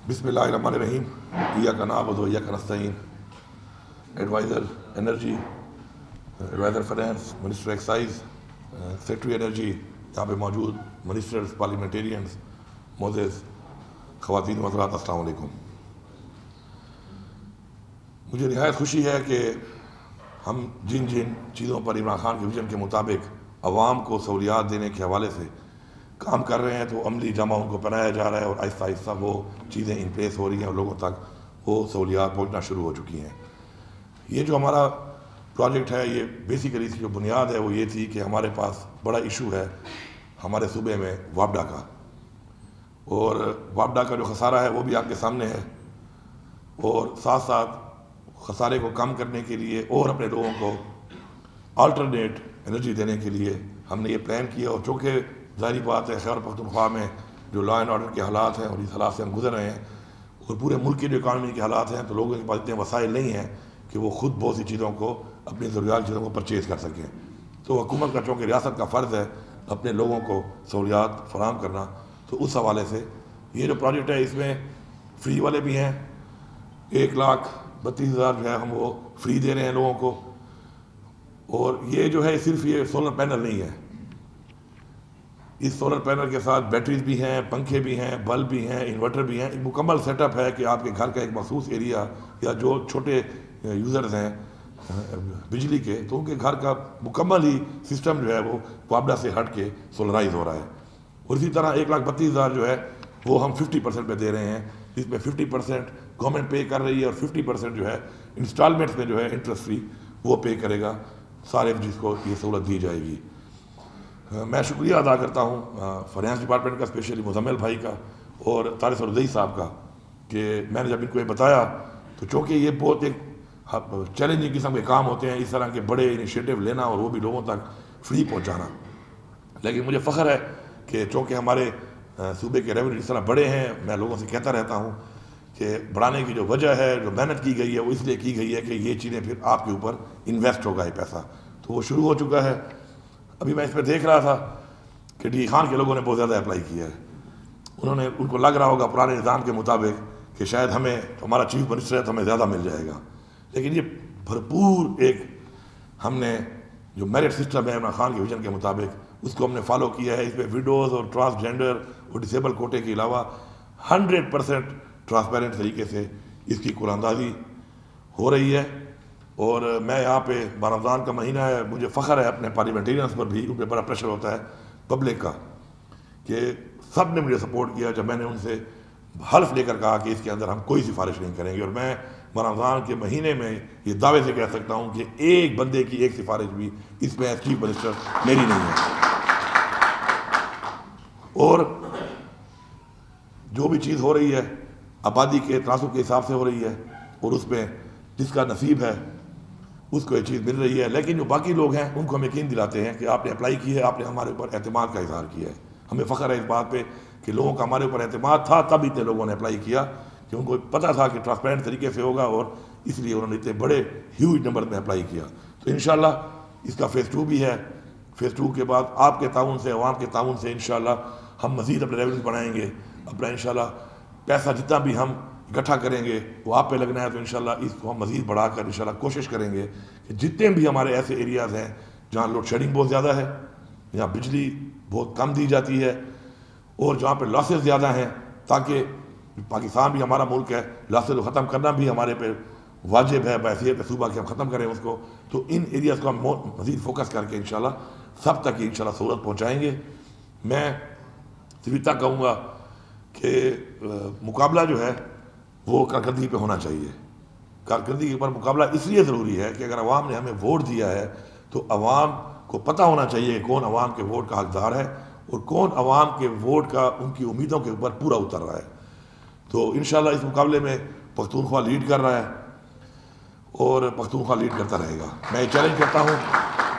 بسم اللہ الرحمن الرحیم. ایاک نعبد و ایاک نستعین. Adviser energy, adviser finance, minister excise, secretary energy یہاں پہ موجود، منسٹرز، پارلیمنٹیرینز، معزز خواتین و حضرات، السلام علیکم. مجھے نہایت خوشی ہے کہ ہم جن چیزوں پر عمران خان کے ویژن کے مطابق عوام کو سہولیات دینے کے حوالے سے کام کر رہے ہیں، تو عملی جامہ ان کو پہنایا جا رہا ہے اور آہستہ آہستہ وہ چیزیں ان پلیس ہو رہی ہیں اور لوگوں تک وہ سہولیات پہنچنا شروع ہو چکی ہیں. یہ جو ہمارا پروجیکٹ ہے، یہ بیسیکلی اس کی جو بنیاد ہے وہ یہ تھی کہ ہمارے پاس بڑا ایشو ہے ہمارے صوبے میں وابڈا کا، اور وابڈا کا جو خسارہ ہے وہ بھی آپ کے سامنے ہے، اور ساتھ ساتھ خسارے کو کم کرنے کے لیے اور اپنے لوگوں کو آلٹرنیٹ انرجی دینے کے لیے ہم نے یہ پلان کیا. اور چونکہ ظاہری بات ہے خیبر پختونخوا میں جو لا اینڈ آرڈر کے حالات ہیں اور اس حالات سے ہم گزر رہے ہیں، اور پورے ملک کی جو اکانومی کے حالات ہیں، تو لوگوں کے پاس اتنے وسائل نہیں ہیں کہ وہ خود بہت سی چیزوں کو، اپنی ضروریات چیزوں کو پرچیز کر سکیں. تو حکومت کا چونکہ ریاست کا فرض ہے اپنے لوگوں کو سہولیات فراہم کرنا، تو اس حوالے سے یہ جو پروجیکٹ ہے اس میں فری والے بھی ہیں. 1,32,000 جو ہے ہم وہ فری دے رہے ہیں لوگوں کو. اور یہ جو ہے صرف یہ سولر پینل نہیں ہے، اس سولر پینل کے ساتھ بیٹریز بھی ہیں، پنکھے بھی ہیں، بلب بھی ہیں، انورٹر بھی ہیں. ایک مکمل سیٹ اپ ہے کہ آپ کے گھر کا ایک مخصوص ایریا یا جو چھوٹے یوزرز ہیں بجلی کے، تو ان کے گھر کا مکمل ہی سسٹم جو ہے وہ وابڈا سے ہٹ کے سولرائز ہو رہا ہے. اور اسی طرح 1,32,000 جو ہے وہ ہم 50% پہ دے رہے ہیں، جس میں 50% گورنمنٹ پے کر رہی ہے اور 50% جو ہے انسٹالمنٹس میں جو ہے انٹرسٹ فری وہ پے کرے گا سارے جس کو یہ سہولت دی جائے گی. میں شکریہ ادا کرتا ہوں فائنانس ڈپارٹمنٹ کا، اسپیشلی مزمل بھائی کا اور طارق سرودئی صاحب کا، کہ میں نے جب ان کو یہ بتایا تو چونکہ یہ بہت ایک چیلنجنگ قسم کے کام ہوتے ہیں اس طرح کے بڑے انیشیٹو لینا اور وہ بھی لوگوں تک فری پہنچانا، لیکن مجھے فخر ہے کہ چونکہ ہمارے صوبے کے ریونیو اس طرح بڑے ہیں. میں لوگوں سے کہتا رہتا ہوں کہ بڑھانے کی جو وجہ ہے، جو محنت کی گئی ہے، وہ اس لیے کی گئی ہے کہ یہ چیزیں پھر آپ کے اوپر انویسٹ ہوگا یہ پیسہ. تو وہ شروع ہو چکا ہے. ابھی میں اس پہ دیکھ رہا تھا کہ ڈی خان کے لوگوں نے بہت زیادہ اپلائی کیا ہے. ان کو لگ رہا ہوگا پرانے نظام کے مطابق کہ شاید ہمیں ہمارا چیف منسٹر ہے تو ہمیں زیادہ مل جائے گا، لیکن یہ بھرپور ایک ہم نے جو میرٹ سسٹم ہے عمران خان کے ویژن کے مطابق اس کو ہم نے فالو کیا ہے. اس میں ویڈوز اور ٹرانسجینڈر اور ڈسیبل کوٹے کے علاوہ 100% ٹرانسپیرنٹ طریقے سے اس کی قرآن اندازی ہو رہی ہے. اور میں یہاں پہ رمضان کا مہینہ ہے، مجھے فخر ہے اپنے پارلیمنٹیرینس پر بھی، ان پہ بڑا پریشر ہوتا ہے پبلک کا، کہ سب نے مجھے سپورٹ کیا جب میں نے ان سے حلف لے کر کہا کہ اس کے اندر ہم کوئی سفارش نہیں کریں گے. اور میں رمضان کے مہینے میں یہ دعوے سے کہہ سکتا ہوں کہ ایک بندے کی ایک سفارش بھی اس میں چیف منسٹر میری نہیں ہے. اور جو بھی چیز ہو رہی ہے آبادی کے تناسب کے حساب سے ہو رہی ہے، اور اس میں جس کا نصیب ہے اس کو یہ چیز مل رہی ہے. لیکن جو باقی لوگ ہیں ان کو ہم یقین دلاتے ہیں کہ آپ نے اپلائی کی ہے، آپ نے ہمارے اوپر اعتماد کا اظہار کیا ہے. ہمیں فخر ہے اس بات پہ کہ لوگوں کا ہمارے اوپر اعتماد تھا، تب اتنے لوگوں نے اپلائی کیا کہ ان کو پتہ تھا کہ ٹرانسپیرنٹ طریقے سے ہوگا، اور اس لیے انہوں نے اتنے بڑے ہیوج نمبر میں اپلائی کیا. تو انشاءاللہ اس کا فیز 2 بھی ہے. فیز 2 کے بعد آپ کے تعاون سے، عوام کے تعاون سے انشاءاللہ ہم مزید اپنے ریونیو بڑھائیں گے. اپنا انشاءاللہ پیسہ جتنا بھی ہم اکٹھا کریں گے وہ آپ پہ لگنا ہے. تو انشاءاللہ اس کو ہم مزید بڑھا کر انشاءاللہ کوشش کریں گے کہ جتنے بھی ہمارے ایسے ایریاز ہیں جہاں لوڈ شیڈنگ بہت زیادہ ہے، جہاں بجلی بہت کم دی جاتی ہے، اور جہاں پہ لاسز زیادہ ہیں، تاکہ پاکستان بھی ہمارا ملک ہے، لاسز کو ختم کرنا بھی ہمارے پہ واجب ہے بحیثیت صوبہ کہ ہم ختم کریں اس کو. تو ان ایریاز کو ہم مزید فوکس کر کے انشاءاللہ سب تک انشاءاللہ سہولت پہنچائیں گے. میں صرف اتنا کہوں گا کہ مقابلہ جو ہے وہ کارکردگی پہ ہونا چاہیے. کارکردگی پر مقابلہ اس لیے ضروری ہے کہ اگر عوام نے ہمیں ووٹ دیا ہے تو عوام کو پتہ ہونا چاہیے کہ کون عوام کے ووٹ کا حقدار ہے اور کون عوام کے ووٹ کا ان کی امیدوں کے اوپر پورا اتر رہا ہے. تو انشاءاللہ اس مقابلے میں پختونخوا لیڈ کر رہا ہے اور پختونخوا لیڈ کرتا رہے گا. میں یہ چیلنج کرتا ہوں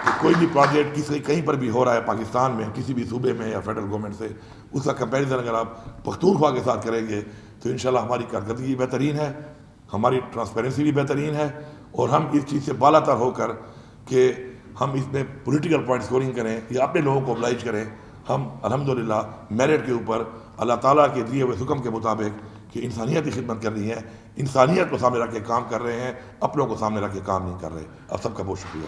کہ کوئی بھی پروجیکٹ کہیں پر بھی ہو رہا ہے پاکستان میں، کسی بھی صوبے میں یا فیڈرل گورنمنٹ سے، اس کا کمپیریزن اگر آپ پختونخوا کے ساتھ کریں گے تو انشاءاللہ ہماری کارکردگی بہترین ہے، ہماری ٹرانسپیرنسی بھی بہترین ہے، اور ہم اس چیز سے بالا تر ہو کر کہ ہم اس میں پولیٹیکل پوائنٹ اسکورنگ کریں یا اپنے لوگوں کو oblige کریں. ہم الحمدللہ میرٹ کے اوپر اللہ تعالیٰ کے دیے ہوئے حکم کے مطابق کہ انسانیت کی خدمت کر رہی ہیں، انسانیت کو سامنے رکھ کے کام کر رہے ہیں، اپنوں کو سامنے رکھ کے کام نہیں کر رہے. آپ سب کا بہت شکریہ.